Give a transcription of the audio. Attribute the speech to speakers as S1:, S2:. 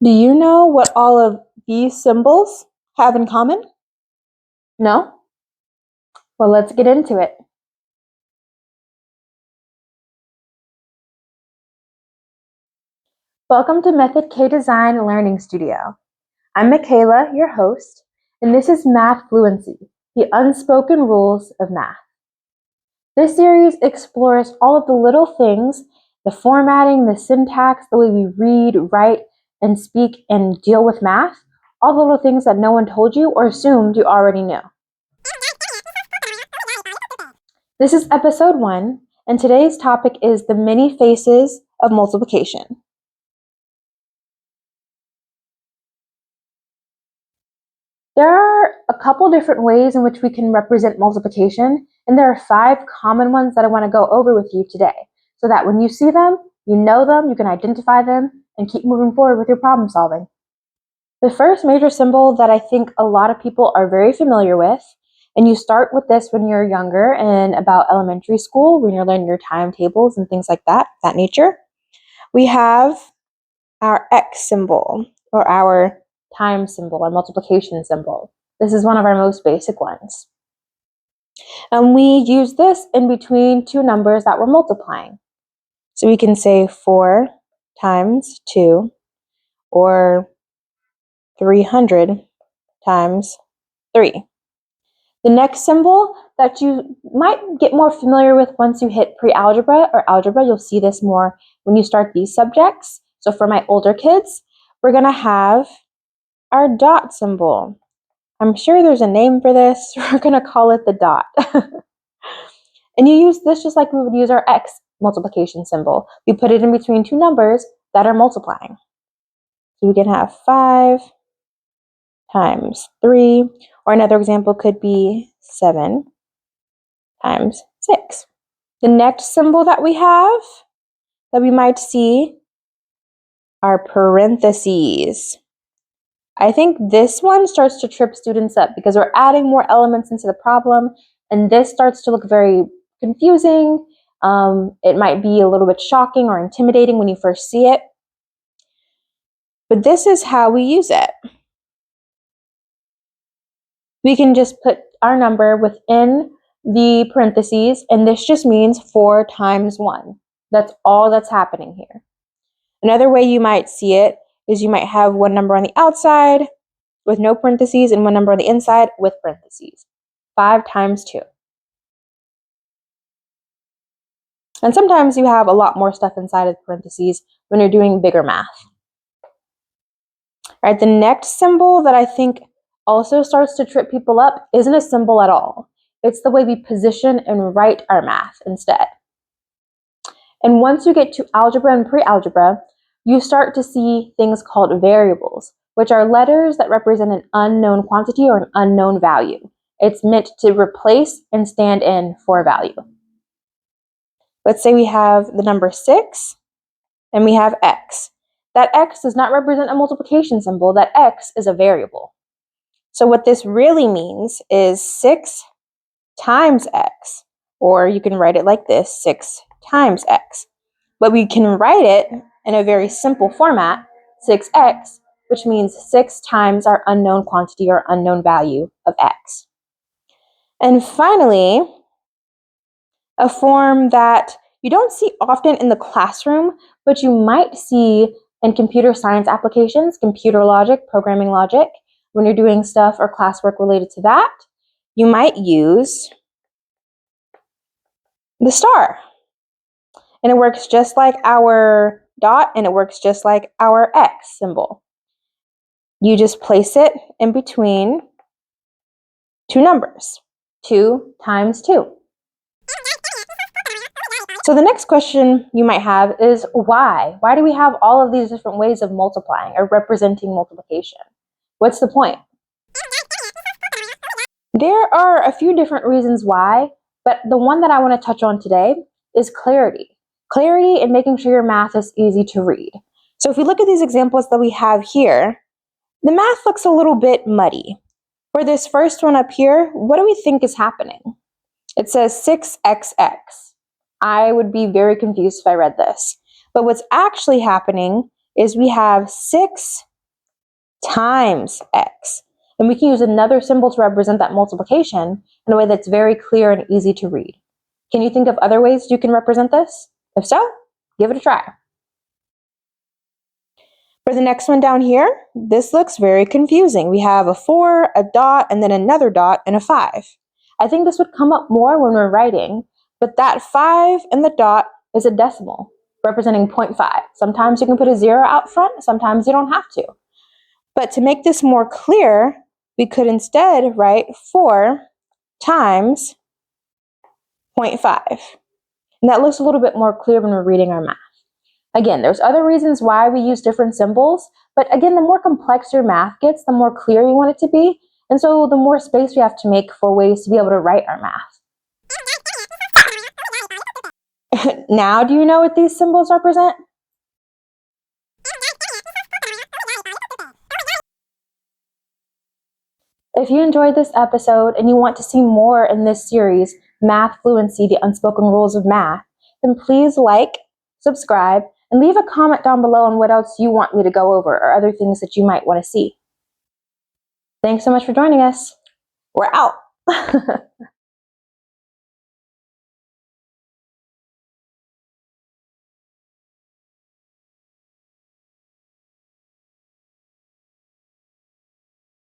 S1: Do you know what all of these symbols have in common? No? Well, let's get into it. Welcome to Method K Design Learning Studio. I'm Michaela, your host, and this is Math Fluency, the unspoken rules of math. This series explores all of the little things, the formatting, the syntax, the way we read, write, and speak and deal with math, all the little things that no one told you or assumed you already knew. This is episode 1, and today's topic is the many faces of multiplication. There are a couple different ways in which we can represent multiplication, and there are 5 common ones that I want to go over with you today, so that when you see them, you know them, you can identify them, and keep moving forward with your problem solving. The first major symbol that I think a lot of people are very familiar with, and you start with this when you're younger and about elementary school, when you're learning your timetables and things like that nature. We have our X symbol, or our time symbol, or multiplication symbol. This is one of our most basic ones. And we use this in between two numbers that we're multiplying. So we can say 4 times 2, or 300 times 3. The next symbol that you might get more familiar with once you hit pre-algebra or algebra, you'll see this more when you start these subjects. So for my older kids, we're going to have our dot symbol. I'm sure there's a name for this. We're going to call it the dot. And you use this just like we would use our X multiplication symbol. We put it in between two numbers that are multiplying. So we can have 5 times 3, or another example could be 7 times 6. The next symbol that we have that we might see are parentheses. I think this one starts to trip students up because we're adding more elements into the problem, and this starts to look very confusing. It might be a little bit shocking or intimidating when you first see it. But this is how we use it. We can just put our number within the parentheses, and this just means 4 times 1. That's all that's happening here. Another way you might see it is you might have one number on the outside with no parentheses and one number on the inside with parentheses. 5 times 2. And sometimes you have a lot more stuff inside of the parentheses when you're doing bigger math. All right, the next symbol that I think also starts to trip people up isn't a symbol at all. It's the way we position and write our math instead. And once you get to algebra and pre-algebra, you start to see things called variables, which are letters that represent an unknown quantity or an unknown value. It's meant to replace and stand in for a value. Let's say we have the number 6 and we have x. That x does not represent a multiplication symbol. That x is a variable. So what this really means is 6 times x, or you can write it like this, 6 times x. But we can write it in a very simple format, 6x, which means 6 times our unknown quantity or unknown value of x. And finally, a form that you don't see often in the classroom, but you might see in computer science applications, computer logic, programming logic, when you're doing stuff or classwork related to that, you might use the star. And it works just like our dot, and it works just like our X symbol. You just place it in between two numbers, 2 times 2. So the next question you might have is why? Why do we have all of these different ways of multiplying or representing multiplication? What's the point? There are a few different reasons why, but the one that I want to touch on today is clarity. Clarity in making sure your math is easy to read. So if we look at these examples that we have here, the math looks a little bit muddy. For this first one up here, what do we think is happening? It says 6xx. I would be very confused if I read this. But what's actually happening is we have 6 times x. And we can use another symbol to represent that multiplication in a way that's very clear and easy to read. Can you think of other ways you can represent this? If so, give it a try. For the next one down here, this looks very confusing. We have a 4, a dot, and then another dot, and a 5. I think this would come up more when we're writing, but that 5 and the dot is a decimal, representing 0.5. Sometimes you can put a 0 out front, sometimes you don't have to. But to make this more clear, we could instead write 4 times 0.5. And that looks a little bit more clear when we're reading our math. Again, there's other reasons why we use different symbols, but again, the more complex your math gets, the more clear you want it to be, and so the more space we have to make for ways to be able to write our math. Now, do you know what these symbols represent? If you enjoyed this episode and you want to see more in this series, Math Fluency, the Unspoken Rules of Math, then please like, subscribe, and leave a comment down below on what else you want me to go over or other things that you might want to see. Thanks so much for joining us. We're out.